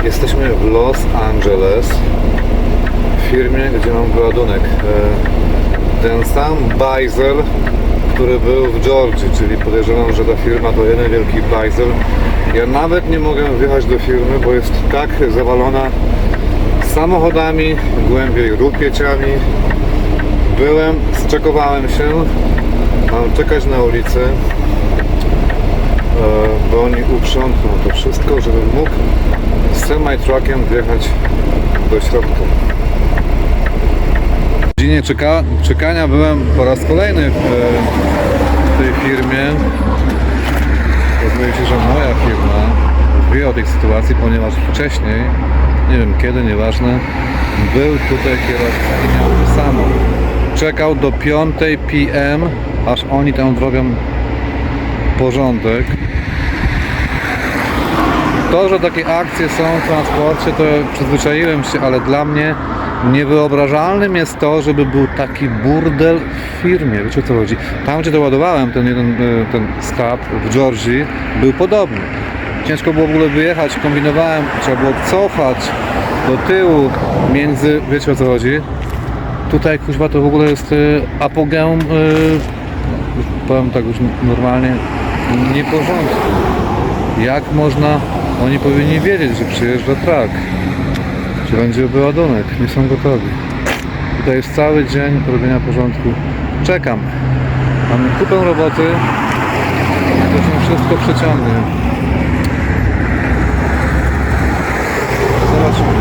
Jesteśmy w Los Angeles, w firmie, gdzie mam wyładunek. Ten sam bajzel, który był w Georgii, czyli podejrzewam, że ta firma to jeden wielki bajzel. Ja nawet nie mogę wjechać do firmy, bo jest tak zawalona samochodami, głębiej rupieciami. Zczekowałem się, mam czekać na ulicy, bo oni uprzątną to wszystko, żebym mógł z semi-truckiem wjechać do środka. W godzinie czekania byłem po raz kolejny w tej firmie. Okazuje się, że moja firma wie o tej sytuacji, ponieważ wcześniej, nie wiem kiedy, nieważne, był tutaj kierowca i miał to samo. Czekał do 5 PM, aż oni tam zrobią porządek. To, że takie akcje są w transporcie, to przyzwyczaiłem się, ale dla mnie niewyobrażalnym jest to, żeby był taki burdel w firmie. Wiecie, o co chodzi? Tam, gdzie to ładowałem, ten stab w Georgii, był podobny. Ciężko było w ogóle wyjechać, kombinowałem, trzeba było cofać do tyłu między... Wiecie, o co chodzi? Tutaj, kuźwa, to w ogóle jest apogeum, powiem tak już normalnie, nieporządku. Jak można... Oni powinni wiedzieć, że przyjeżdża truck, że będzie wyładunek, nie są gotowi. Tutaj jest cały dzień robienia porządku. Czekam. Mamy kupę roboty, to się wszystko przeciągnie. Zobaczmy.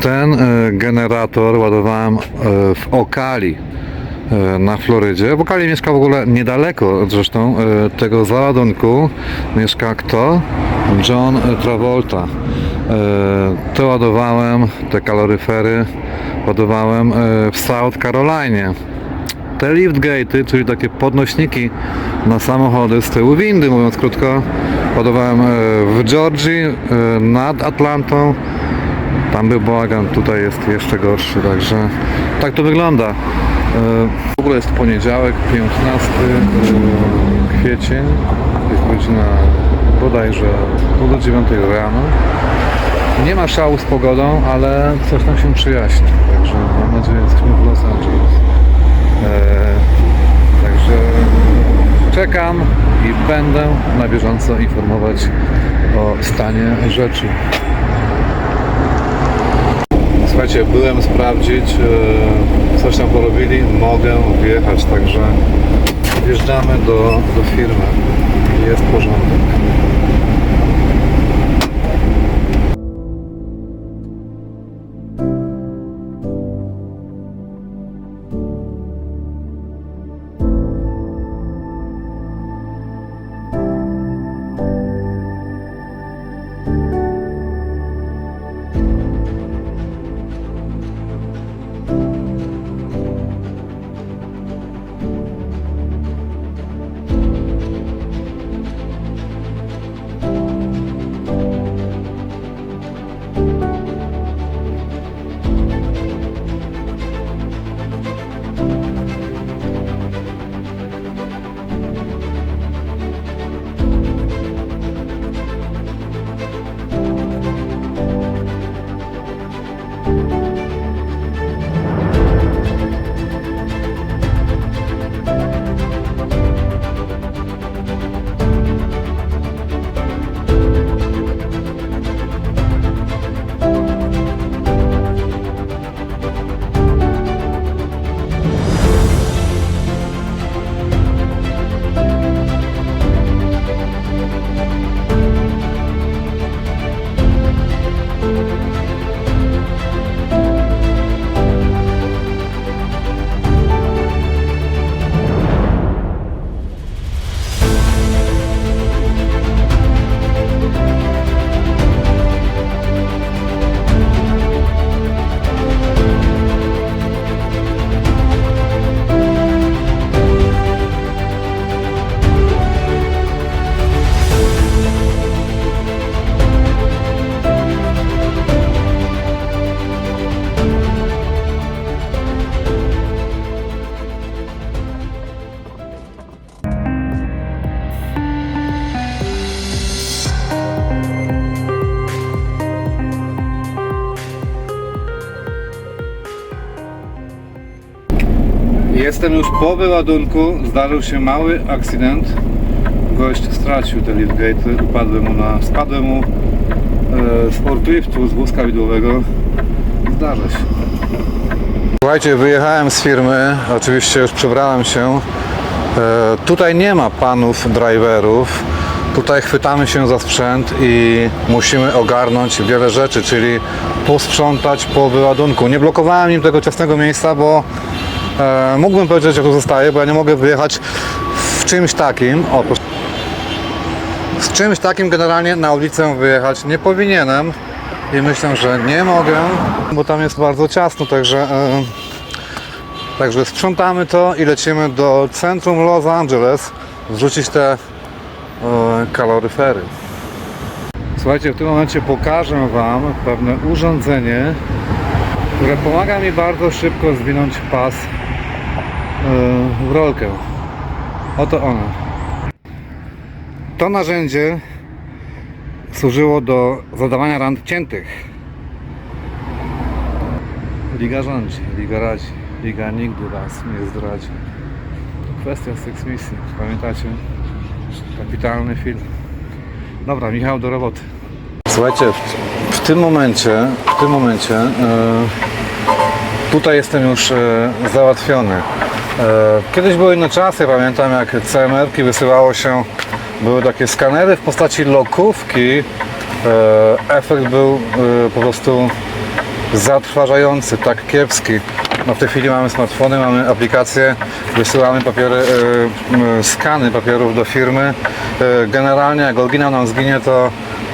Ten generator ładowałem w Ocali na Florydzie. W Ocali mieszka w ogóle niedaleko zresztą tego załadunku. Mieszka kto? John Travolta. To ładowałem, te kaloryfery ładowałem w South Carolinie. Te liftgate'y, czyli takie podnośniki na samochody z tyłu windy, mówiąc krótko, ładowałem w Georgii, nad Atlantą. Tam był bałagan, tutaj jest jeszcze gorszy, także tak to wygląda. W ogóle jest poniedziałek, 15 kwiecień, jest godzina bodajże pół do 9 rano. Nie ma szału z pogodą, ale coś tam się przyjaśni, także mam nadzieję, że jesteśmy w Los Angeles. Także czekam i będę na bieżąco informować o stanie rzeczy. Słuchajcie, byłem sprawdzić, coś tam porobili, mogę wjechać, także wjeżdżamy do firmy, jest porządek. Jestem już po wyładunku, zdarzył się mały accident. Gość stracił te liftgate'y, spadłem mu z forkliftu, z wózka widłowego. Zdarza się. Słuchajcie, wyjechałem z firmy, oczywiście już przebrałem się. Tutaj nie ma panów driverów. Tutaj chwytamy się za sprzęt i musimy ogarnąć wiele rzeczy, czyli posprzątać po wyładunku. Nie blokowałem im tego ciasnego miejsca, bo mógłbym powiedzieć, jak tu zostaje, bo ja nie mogę wyjechać w czymś takim. O, proszę. Z czymś takim generalnie na ulicę wyjechać nie powinienem i myślę, że nie mogę, bo tam jest bardzo ciasno, także sprzątamy to i lecimy do centrum Los Angeles wrzucić te kaloryfery. Słuchajcie, w tym momencie pokażę Wam pewne urządzenie, które pomaga mi bardzo szybko zwinąć pas w rolkę. Oto ono. To narzędzie służyło do zadawania rand ciętych. Liga rządzi, Liga radzi, Liga nigdy Was nie zdradzi. Kwestia Six Misji, pamiętacie? Kapitalny film. Dobra, Michał, do roboty. Słuchajcie, w tym momencie tutaj jestem już załatwiony. Kiedyś były inne czasy, pamiętam jak CMR-ki wysyłało się, były takie skanery w postaci lokówki. Efekt był po prostu zatrważający, tak kiepski. No w tej chwili mamy smartfony, mamy aplikacje, wysyłamy papiery, skany papierów do firmy. Generalnie jak oryginał nam zginie, to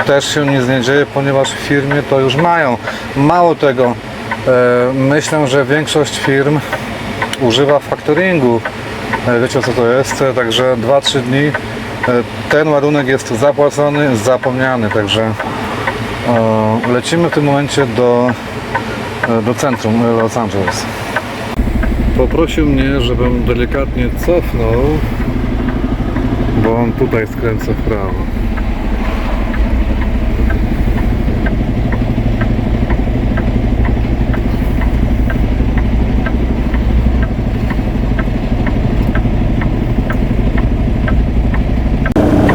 też się nic nie dzieje, ponieważ w firmie to już mają. Mało tego, myślę, że większość firm używa factoringu. Wiecie, co to jest? Także 2-3 dni ten ładunek jest zapłacony, zapomniany. Także lecimy w tym momencie do centrum Los Angeles. Poprosił mnie, żebym delikatnie cofnął, bo on tutaj skręca w prawo.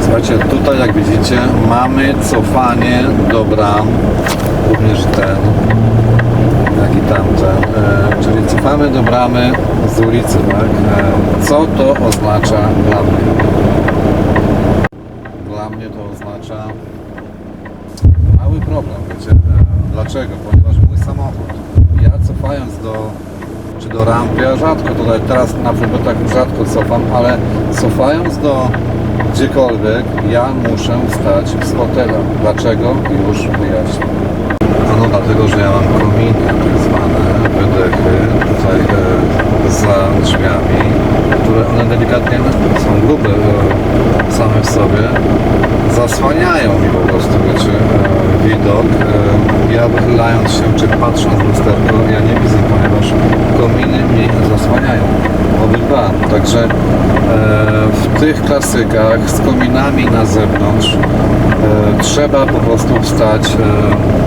Słuchajcie, tutaj jak widzicie mamy cofanie do bram, również ten, jak i tamten, czyli cofamy do bramy z ulicy, tak? Co to oznacza dla mnie? Dla mnie to oznacza mały problem, wiecie? Dlaczego? Ponieważ mój samochód, ja cofając do rampy, ja rzadko tutaj, teraz na przykład tak rzadko cofam, ale cofając do gdziekolwiek, ja muszę wstać z fotela. Dlaczego? Już wyjaśnię. No dlatego, że ja mam kominy, tak zwane wydechy tutaj za drzwiami, które one delikatnie są grube same w sobie, zasłaniają mi po prostu, wiecie, widok. Ja wychylając się czy patrząc w lusterko, ja nie widzę, ponieważ kominy mi zasłaniają obydwa. Także w tych klasykach z kominami na zewnątrz trzeba po prostu wstać.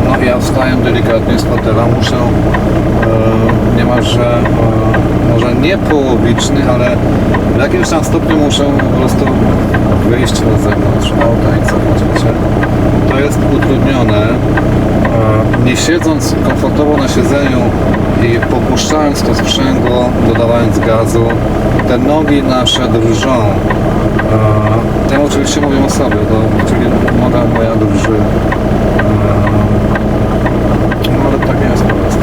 No ja wstaję delikatnie z fotela, muszę niemalże może nie połowiczny, ale w jakimś tam stopniu muszę po prostu wyjść na zewnątrz auta i cofać, wiecie. To jest utrudnione. Nie siedząc komfortowo na siedzeniu i popuszczając to sprzęgło, dodawając gazu, te nogi nasze drżą. Ja oczywiście mówię o sobie, czyli noga moja drży. No ale tak nie jest po prostu.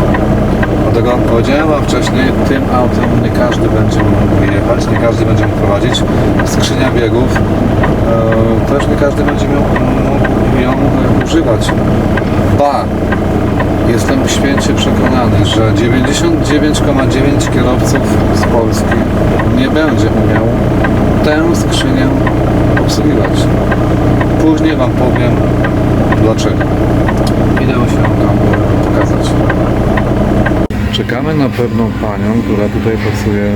Dlatego powiedziałem wam wcześniej, tym autem nie każdy będzie mógł jechać, nie każdy będzie mógł prowadzić. Skrzynia biegów, też nie każdy będzie mógł ją używać. Ba! Jestem święcie przekonany, że 99,9% kierowców z Polski nie będzie umiał tę skrzynię obsługiwać. Później wam powiem dlaczego. Idę się tam pokazać. Czekamy na pewną panią, która tutaj pracuje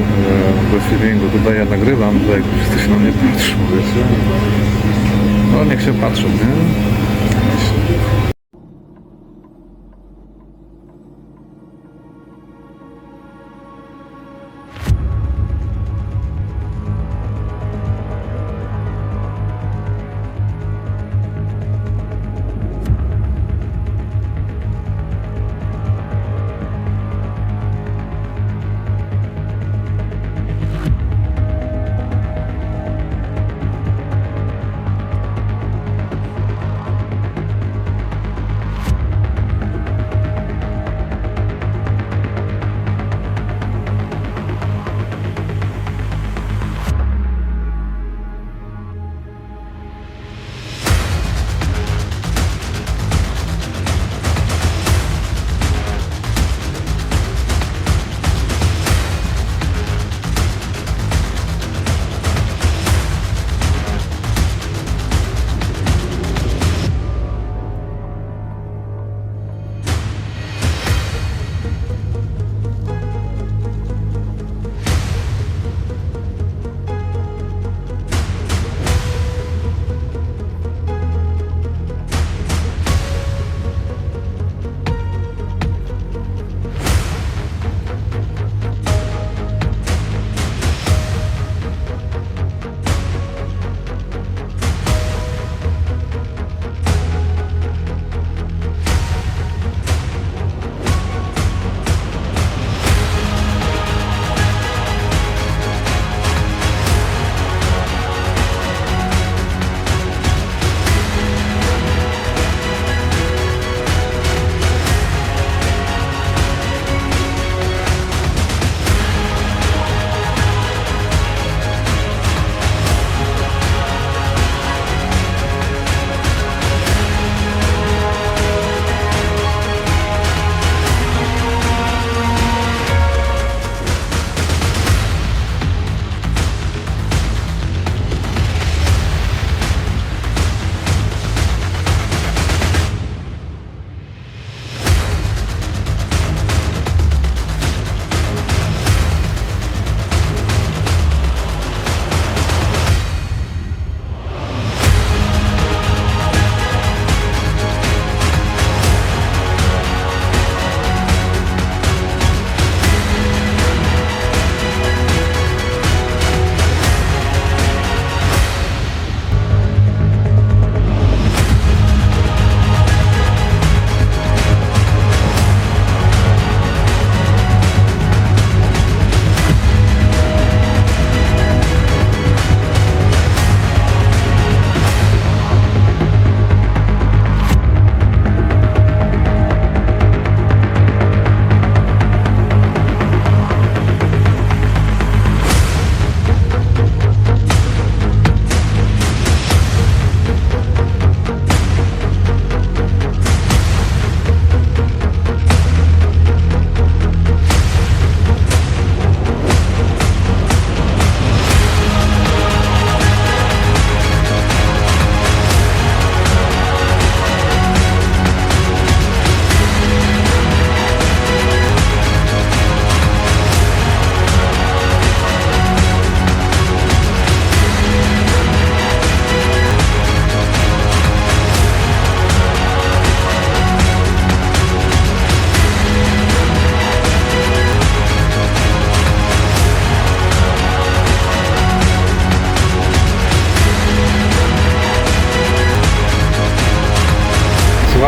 w receivingu. Tutaj ja nagrywam, tutaj wszyscy się na mnie patrzą, wiecie? No niech się patrzą, nie?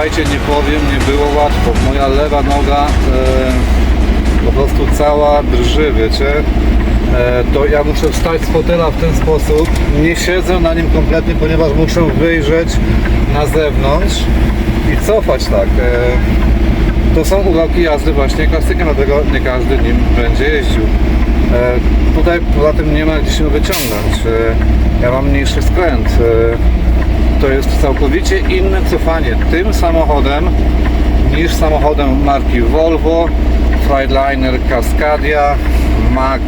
słuchajcie, nie powiem, nie było łatwo. Moja lewa noga po prostu cała drży, wiecie. To ja muszę wstać z fotela w ten sposób. Nie siedzę na nim kompletnie, ponieważ muszę wyjrzeć na zewnątrz i cofać tak. To są uwagi jazdy właśnie klasykiem, dlatego nie każdy nim będzie jeździł. Tutaj poza tym nie ma gdzie się wyciągnąć. Ja mam mniejszy skręt. To jest całkowicie inne cofanie tym samochodem niż samochodem marki Volvo, Freightliner, Cascadia, Mack,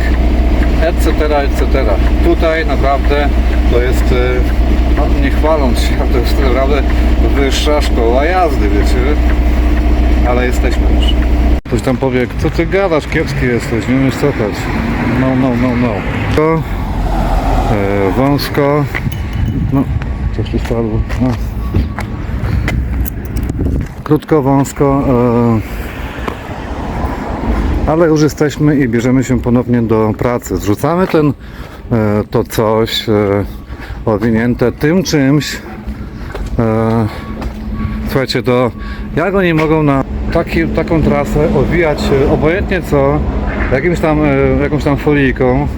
etc., etc. Tutaj naprawdę to jest, no nie chwaląc się, to jest naprawdę wyższa szkoła jazdy, wiecie, ale jesteśmy już. Ktoś tam powie, co ty gadasz, kiepski jesteś, nie umiesz cofać. No. To wąsko, no coś tu spadło, no. Krótko, wąsko, ale już jesteśmy i bierzemy się ponownie do pracy. Zrzucamy to coś owinięte tym czymś. Słuchajcie, to jak oni mogą na taką trasę owijać obojętnie co, jakąś tam folijką.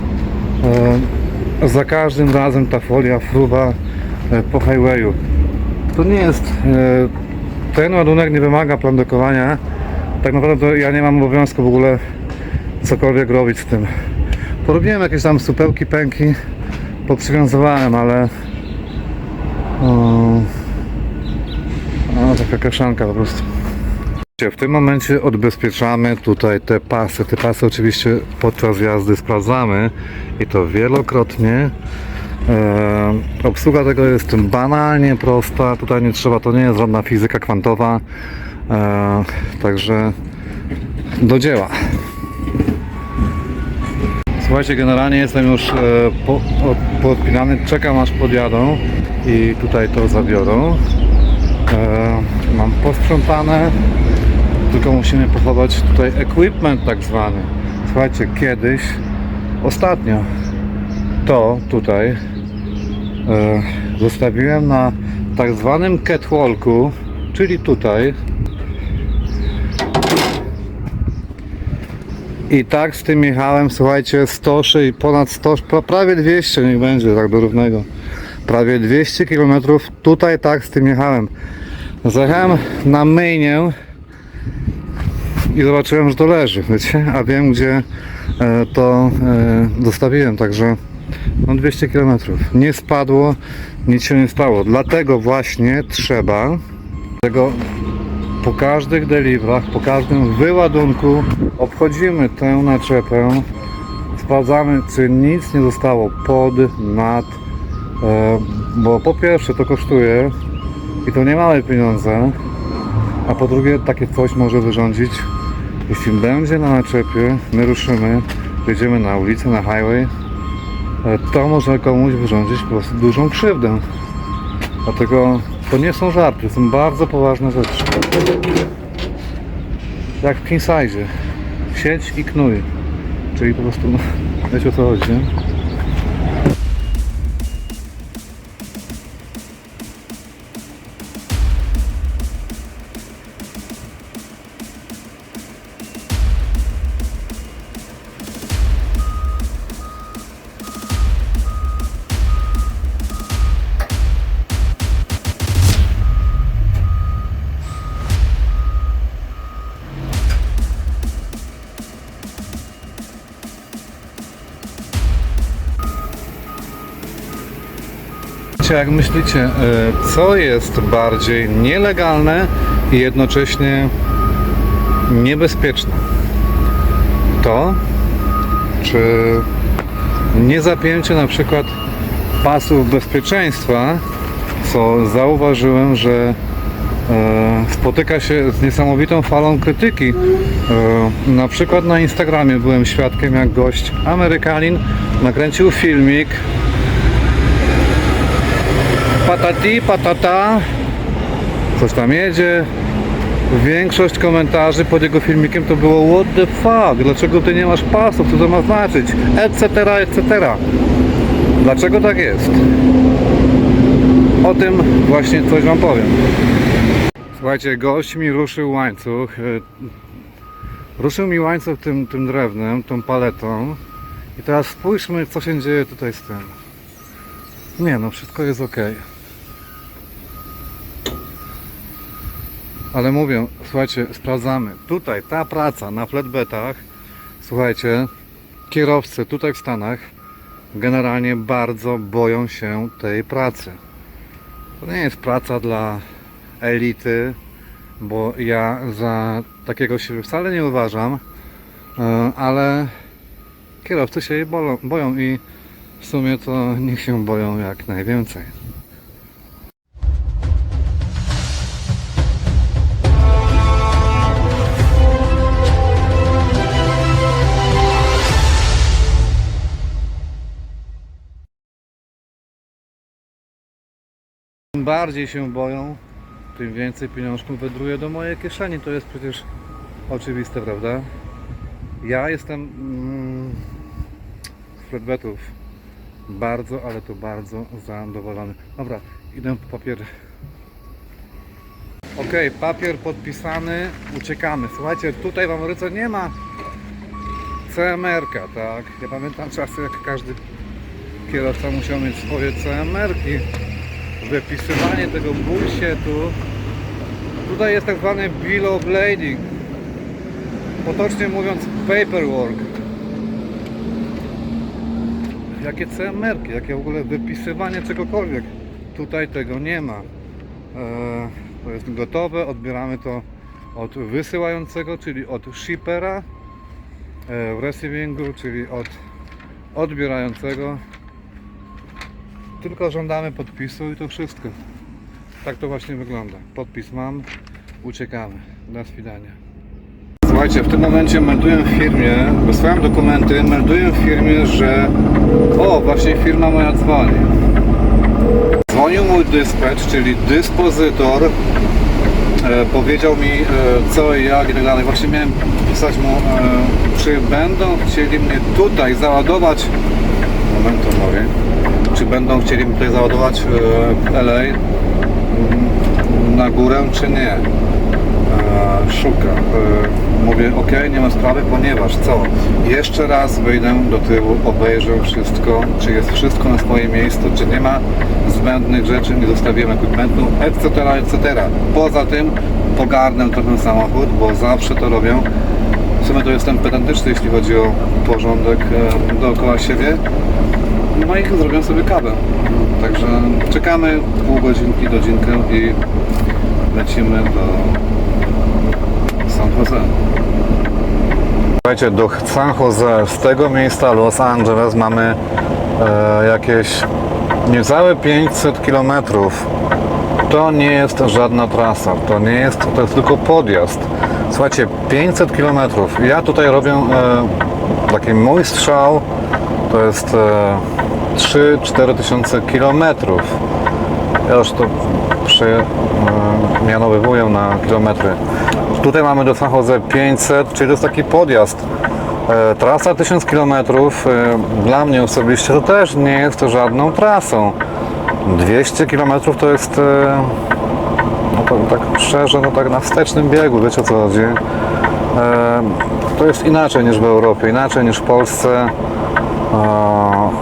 Za każdym razem ta folia fruwa po highwayu. To nie jest, ten ładunek nie wymaga plandokowania. Tak naprawdę ja nie mam obowiązku w ogóle cokolwiek robić z tym. Porobiłem jakieś tam supełki, pęki, poprzywiązywałem, ale taka kaszanka po prostu. W tym momencie odbezpieczamy tutaj te pasy. Te pasy oczywiście podczas jazdy sprawdzamy i to wielokrotnie. Obsługa tego jest banalnie prosta. Tutaj nie trzeba, to nie jest żadna fizyka kwantowa. Także do dzieła. Słuchajcie, generalnie jestem już podpinany, czekam aż podjadą i tutaj to zabiorą. Mam posprzątane, tylko musimy pochować tutaj equipment tak zwany. Słuchajcie, kiedyś, ostatnio to tutaj zostawiłem na tak zwanym catwalku, czyli tutaj. I tak z tym jechałem, słuchajcie, 100, ponad 100, prawie 200 niech będzie, tak do równego. Prawie 200 km tutaj tak z tym jechałem. Zajechałem na myjnię i zobaczyłem, że to leży, wiecie, a wiem gdzie to zostawiłem, także no 200 km. Nie spadło, nic się nie stało, dlatego właśnie trzeba tego. Po każdych deliverach, po każdym wyładunku obchodzimy tę naczepę, sprawdzamy, czy nic nie zostało pod, nad, bo po pierwsze to kosztuje i to nie małe pieniądze, a po drugie takie coś może wyrządzić, jeśli będzie na naczepie, my ruszymy, jedziemy na ulicę, na highway, to może komuś wyrządzić po prostu dużą krzywdę. Dlatego to nie są żarty, to są bardzo poważne rzeczy. Jak w Kingsize. Siedź i knuj. Czyli po prostu, wiecie o co chodzi, nie? Jak myślicie, co jest bardziej nielegalne i jednocześnie niebezpieczne? To, czy niezapięcie na przykład pasów bezpieczeństwa, co zauważyłem, że spotyka się z niesamowitą falą krytyki. Na przykład na Instagramie byłem świadkiem, jak gość Amerykanin nakręcił filmik, patati, patata, coś tam jedzie. Większość komentarzy pod jego filmikiem to było what the fuck, dlaczego ty nie masz pasów, co to ma znaczyć, etc., etc. Dlaczego tak jest? O tym właśnie coś wam powiem. Słuchajcie, gość mi ruszył łańcuch. Ruszył mi łańcuch tym drewnem, tą paletą. I teraz spójrzmy, co się dzieje tutaj z tym. Nie no, wszystko jest ok. Ale mówię, słuchajcie, sprawdzamy. Tutaj ta praca na flatbedach, słuchajcie, kierowcy tutaj w Stanach generalnie bardzo boją się tej pracy. To nie jest praca dla elity, bo ja za takiego siebie wcale nie uważam, ale kierowcy się jej boją i w sumie to niech się boją jak najwięcej. Im bardziej się boją, tym więcej pieniążków wędruje do mojej kieszeni. To jest przecież oczywiste, prawda? Ja jestem z flatbedów bardzo, ale to bardzo zadowolony. Dobra, idę po papiery. Ok, papier podpisany, uciekamy. Słuchajcie, tutaj w Ameryce nie ma CMR-ka, tak? Ja pamiętam czasy, jak każdy kierowca musiał mieć swoje CMR-ki. Wypisywanie tego bullshitu. Tutaj jest tak zwany bill of lading, potocznie mówiąc paperwork. Jakie CMR-ki, jakie w ogóle wypisywanie czegokolwiek. Tutaj tego nie ma. To jest gotowe, odbieramy to od wysyłającego, czyli od shippera, w receivingu, czyli od odbierającego. Tylko żądamy podpisu i to wszystko. Tak to właśnie wygląda. Podpis mam, uciekamy. Do widzenia. Słuchajcie, w tym momencie melduję w firmie, wysłałem dokumenty, melduję w firmie, że właśnie firma moja dzwoni. Dzwonił mój dispatch, czyli dyspozytor, powiedział mi co i jak i tak dalej. Właśnie miałem pisać mu, czy będą chcieli mnie tutaj załadować. Moment, to mówię. Czy będą chcieli mnie tutaj załadować w LA na górę, czy nie. Szukam. Mówię, ok, nie ma sprawy, ponieważ co? Jeszcze raz wyjdę do tyłu, obejrzę wszystko, czy jest wszystko na swoim miejscu, czy nie ma zbędnych rzeczy, nie zostawiłem ekwipunku, etc., etc. Poza tym pogarnę trochę samochód, bo zawsze to robię. W sumie to jestem pedantyczny, jeśli chodzi o porządek dookoła siebie. No i zrobię sobie kawę. Także czekamy pół godzinki, godzinkę i lecimy do San Jose. Słuchajcie, do San Jose z tego miejsca Los Angeles mamy jakieś niecałe 500 km. To nie jest żadna trasa, to jest tylko podjazd. Słuchajcie, 500 km. Ja tutaj robię taki mój strzał, to jest 3-4 tysiące kilometrów. Ja już to mianowywuję na kilometry. Tutaj mamy do San Jose 500, czyli to jest taki podjazd. Trasa 1000 km dla mnie osobiście to też nie jest żadną trasą. 200 km to jest, no to tak szczerze, no tak na wstecznym biegu, wiecie o co chodzi. To jest inaczej niż w Europie, inaczej niż w Polsce.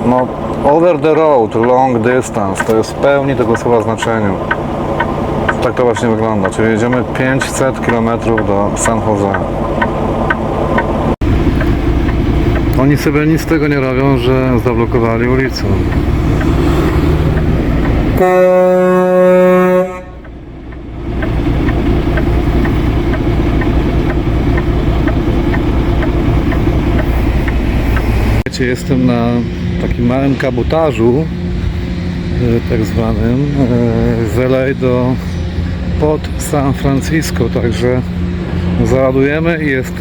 No, over the road, long distance, to jest w pełni tego słowa znaczeniu. Tak to właśnie wygląda, czyli jedziemy 500 km do San Jose. Oni sobie nic z tego nie robią, że zablokowali ulicę. Jestem na takim małym kabotażu, tak zwanym, z LA pod San Francisco, także załadujemy i jest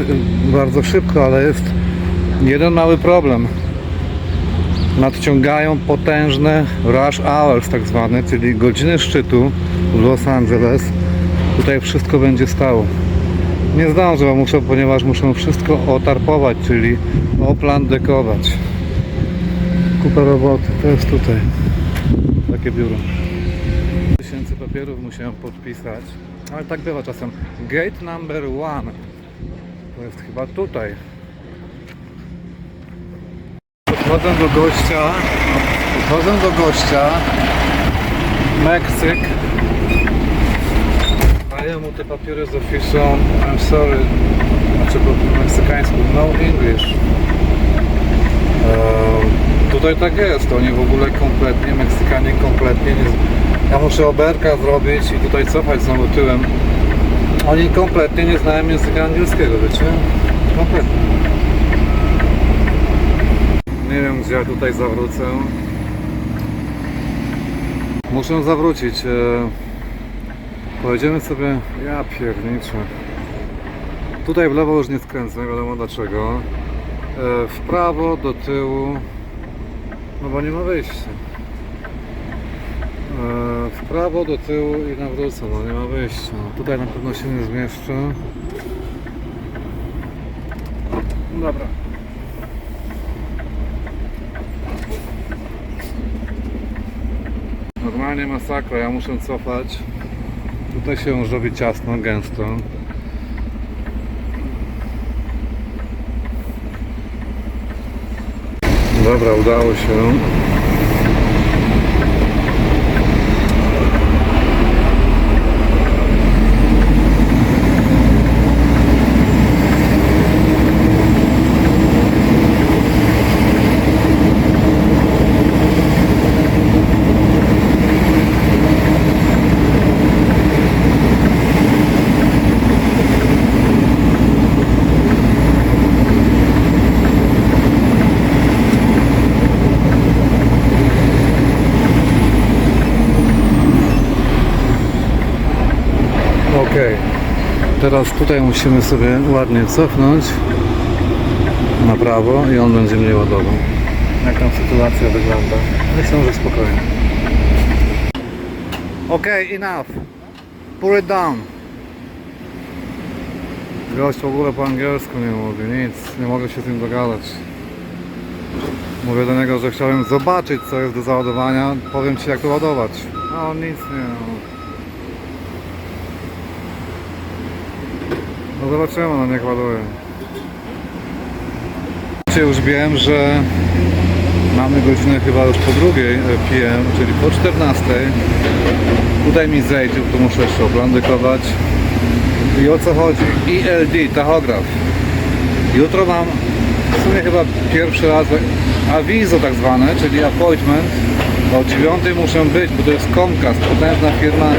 bardzo szybko, ale jest jeden mały problem. Nadciągają potężne rush hours, tak zwane, czyli godziny szczytu w Los Angeles. Tutaj wszystko będzie stało. Nie zdążę, bo ponieważ muszę wszystko otarpować, czyli oplandekować. Kupa roboty, to jest tutaj takie biuro. 1000 papierów musiałem podpisać. Ale tak bywa czasem. Gate number 1. To jest chyba tutaj. Podchodzę do gościa. Meksyk. Daję mu te papiery z ofisu. I'm sorry. Znaczy po meksykańsku. No English. Tutaj tak jest. Oni w ogóle kompletnie, Meksykanie kompletnie nie... Ja muszę oberka zrobić i tutaj cofać znowu tyłem. Oni kompletnie nie znają języka angielskiego, wiecie? Kompletnie. Nie wiem, gdzie ja tutaj zawrócę. Muszę zawrócić. Pojedziemy sobie... Ja pierniczę. Tutaj w lewo już nie skręcę, nie wiadomo dlaczego. W prawo, do tyłu. No bo nie ma wyjścia. W prawo, do tyłu i nawrócę, no nie ma wyjścia. Tutaj na pewno się nie zmieszczę. Dobra. Normalnie masakra, ja muszę cofać. Tutaj się już robi ciasno, gęsto. Dobra, udało się. Okej. Teraz tutaj musimy sobie ładnie cofnąć na prawo i on będzie mnie ładował. Jak tam sytuacja wygląda? Myślę, że spokojnie. Okej, enough. Pull it down. Gość w ogóle po angielsku nie mówi, nic, nie mogę się z nim dogadać. Mówię do niego, że chciałem zobaczyć, co jest do załadowania, powiem ci, jak to ładować. A on nic nie. No zobaczymy, no niech ładuje. Już wiem, że mamy godzinę chyba już po 2 PM, czyli po 14. Tutaj mi zejdzie, tu muszę jeszcze oplandykować. I o co chodzi? ELD, tachograf. Jutro mam w sumie chyba pierwszy raz awizo tak zwane, czyli appointment. O 9 muszę być, bo to jest Comcast, potężna firma,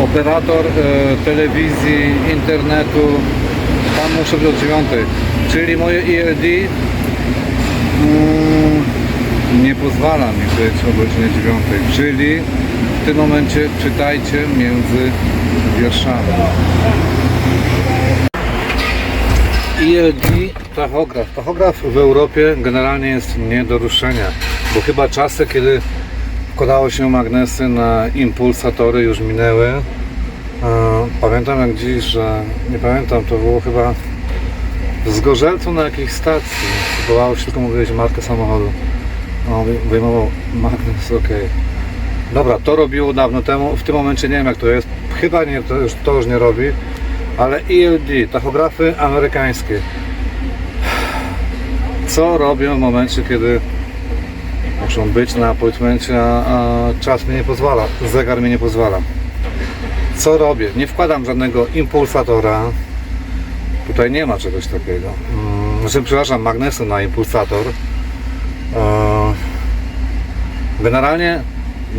operator telewizji, internetu. Tam muszę być o 9. Czyli moje ELD nie pozwala mi być o godzinie 9. Czyli w tym momencie czytajcie między wierszami. ELD, tachograf. Tachograf w Europie generalnie jest nie do ruszenia, bo chyba czasy, kiedy wkładało się magnesy na impulsatory, już minęły. Pamiętam jak dziś, że nie pamiętam, to było chyba w Zgorzelcu na jakiejś stacji. Próbowało się tylko mówić markę samochodu. Wyjmował magnes, ok. Dobra, to robiło dawno temu. W tym momencie nie wiem jak to jest. Chyba nie, to już nie robi. Ale ELD, tachografy amerykańskie. Co robią w momencie, kiedy muszą być na appointmencie, a czas mi nie pozwala, zegar mi nie pozwala. Co robię? Nie wkładam żadnego impulsatora. Tutaj nie ma czegoś takiego. Znaczy, przepraszam, magnesu na impulsator. Generalnie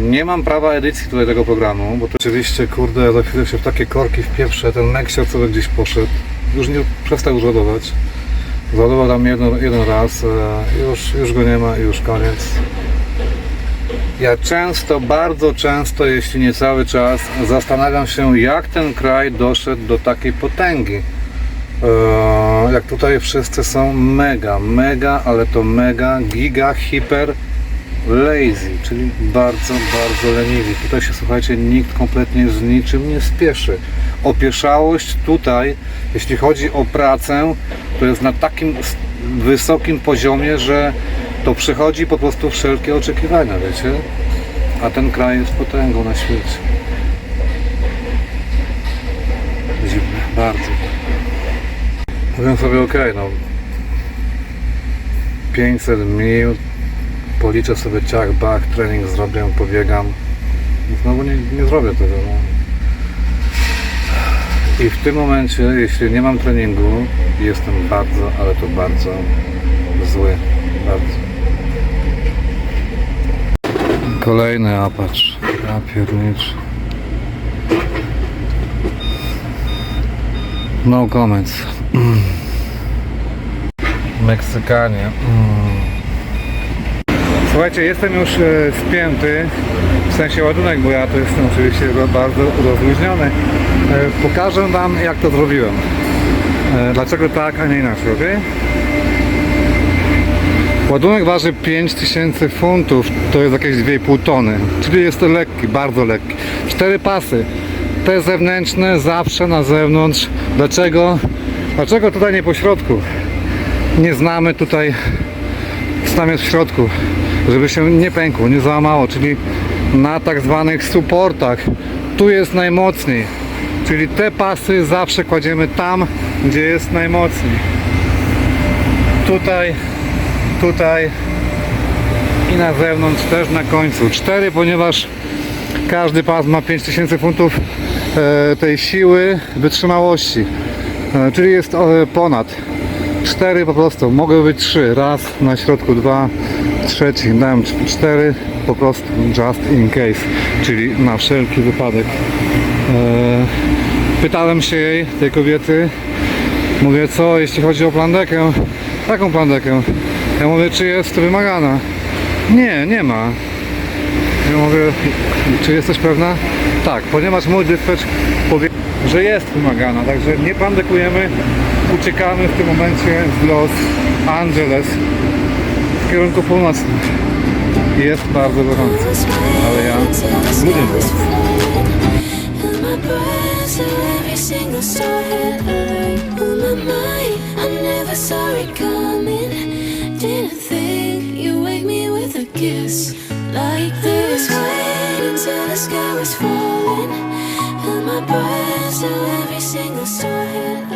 nie mam prawa edycji tutaj tego programu, bo to oczywiście, kurde, za chwilę się w takie korki wpieprzę. Ten Meksior sobie gdzieś poszedł. Już nie przestał już ładować. Załadował tam jeden raz, już go nie ma i już koniec. Ja często, bardzo często, jeśli nie cały czas, zastanawiam się, jak ten kraj doszedł do takiej potęgi. Jak tutaj wszyscy są mega, ale to mega, giga, hiper lazy, czyli bardzo leniwi. Tutaj się, słuchajcie, nikt kompletnie z niczym nie spieszy. Opieszałość tutaj, jeśli chodzi o pracę, to jest na takim wysokim poziomie, że to przechodzi po prostu wszelkie oczekiwania, wiecie? A ten kraj jest potęgą na świecie. Bardzo. Mówię sobie okej, no 500 mil, policzę sobie ciach, bach, trening zrobię, pobiegam. Znowu nie zrobię tego. No. I w tym momencie, jeśli nie mam treningu, jestem bardzo, ale to bardzo zły. Bardzo. Kolejny apacz. Ja piernicz. No comments. Meksykanie. Słuchajcie, jestem już spięty, w sensie ładunek, bo ja to jestem oczywiście bardzo rozluźniony. Pokażę Wam, jak to zrobiłem. Dlaczego tak, a nie inaczej, ok? Ładunek waży 5000 funtów, to jest jakieś 2,5 tony, czyli jest to lekki, bardzo lekki. 4 pasy, te zewnętrzne zawsze na zewnątrz. Dlaczego? Dlaczego tutaj nie po środku? Nie znamy tutaj, tam jest w środku, żeby się nie pękło, nie załamało, czyli na tak zwanych supportach. Tu jest najmocniej, czyli te pasy zawsze kładziemy tam, gdzie jest najmocniej. Tutaj i na zewnątrz też na końcu. 4, ponieważ każdy pas ma 5000 funtów tej siły wytrzymałości, czyli jest ponad 4 po prostu, mogą być 3, raz na środku 2, trzeci dałem 4 po prostu just in case, czyli na wszelki wypadek. Pytałem się jej, tej kobiety, mówię, co jeśli chodzi o plandekę, taką plandekę. Ja mówię, czy jest wymagana? Nie ma. Ja mówię, czy jesteś pewna? Tak, ponieważ mój dyspetch powiedział, że jest wymagana, także nie pandekujemy, uciekamy w tym momencie z Los Angeles w kierunku północnym. Jest bardzo gorąco, ale ja lubię to. Like this, wait until the sky was falling, and my breath to every single star.